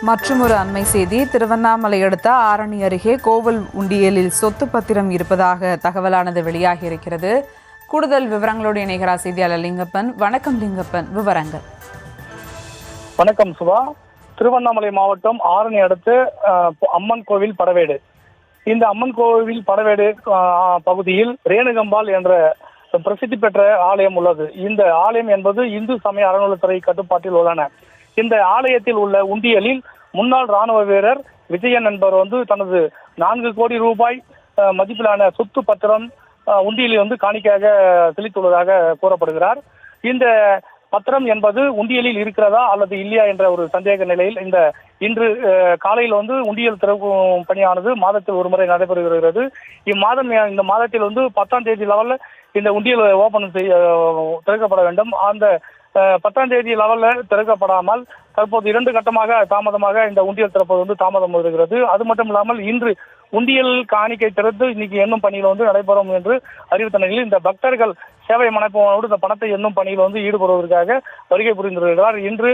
மற்றுமொரு அண்மை செய்தி. திருவண்ணாமலை அடுத்த ஆரணி அருகே கோவில் உண்டியலில் சொத்து பத்திரம் இருப்பதாக தகவலானது வெளியாகி இருக்கிறது. கூடுதல் விவரங்களோடு இணைகிறார் செய்தியாளர் லிங்கப்பன். வணக்கம் லிங்கப்பன், விவரங்கள். வணக்கம் சுபா. திருவண்ணாமலை மாவட்டம் ஆரணி அடுத்து அம்மன் கோவில் படவேடு. இந்த அம்மன் கோவில் படவேடு பகுதியில் ரேணுகம்பாள் என்ற பிரசித்தி பெற்ற ஆலயம் உள்ளது. இந்த ஆலயம் என்பது இந்து சமய அறநிலையத்துறை கட்டுப்பாட்டில் உள்ளன. இந்த ஆலயத்தில் உள்ள உண்டியலில் முன்னாள் ராணுவ வீரர் விஜயன் என்பவர் தனது 4 கோடி ரூபாய் மதிப்பிலான சொத்து பத்திரம் உண்டியலில் காணிக்கையாக செலுத்தியுள்ளதாக கூறப்படுகிறார். இந்த பத்திரம் என்பது உண்டியலில் இருக்கிறதா அல்லது இல்லையா என்ற ஒரு சந்தேக நிலையில் இன்று காலையில் உண்டியல் திறக்கும் பணியானது மாதத்தில் ஒரு முறை நடைபெறுகிறது. இந்த மாதத்தில் 10ஆம் தேதி லெவலில் இந்த உண்டியல் ஓபன் திறக்கப்பட வேண்டும். அந்த 10ஆம் தேதி லெவலில் திறக்கப்படாமல் தற்போது 2 கட்டமாக தாமதமாக இந்த உண்டியல் திறப்பது தாமதம் வருகிறது. அது மட்டும் இல்லாமல் இன்று உண்டியல் காணிக்கை திறந்து இன்னைக்கு எண்ணும் பணியில் நடைபெறும் என்று அறிவித்த நிலையில் இந்த பக்தர்கள் சேவை மனப்போடு இந்த பணத்தை எண்ணும் பணியில் ஈடுபடுவதற்காக வருகை புரிந்திருக்கிறார். இன்று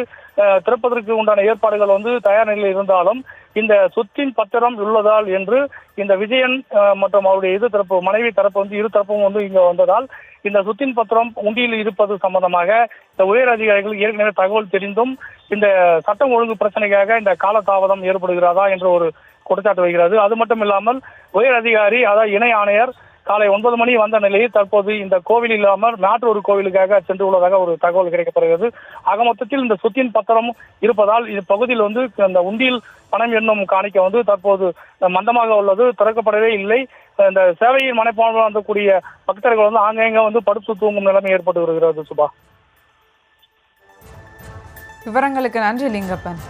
திறப்பதற்கு உண்டான ஏற்பாடுகள் தயார் நிலையில் இருந்தாலும் இந்த சொத்தின் பத்திரம் உள்ளதால் என்று இந்த விஜயன் மற்றும் அவருடைய மனைவி தரப்பு இரு தரப்பும் இங்க வந்ததால் இந்த சொத்தின் பத்திரம் உண்டியில் இருப்பது சம்பந்தமாக இந்த உயர் அதிகாரிகள் ஏற்கனவே தகவல் தெரிந்தும் இந்த சட்டம் ஒழுங்கு பிரச்சனைக்காக இந்த காலதாமதம் ஏற்படுகிறதா என்ற ஒரு குற்றச்சாட்டு வைக்கிறது. அது மட்டும் இல்லாமல் உயர் அதிகாரி அதாவது இணை ஆணையர் காலை 9 மணி வந்த நிலையில் தற்போது இந்த கோவில் இல்லாமல் மாற்றொரு கோவிலுக்காக சென்று உள்ளதாக ஒரு தகவல் கிடைக்கப்படுகிறது. ஆக மொத்தத்தில் இந்த சொத்தின் பத்திரம் இருப்பதால் இந்த பகுதியில் இந்த உண்டியில் பணம் எண்ணும் காணிக்கை தற்போது மந்தமாக உள்ளது, திறக்கப்படவே இல்லை. இந்த சேவையின் மனப்பான்மை வந்தக்கூடிய பக்தர்கள் ஆங்காங்க படுத்து தூங்கும் நிலைமை ஏற்பட்டு வருகிறது. சுபா, விவரங்களுக்கு நன்றி லிங்கப்பன்.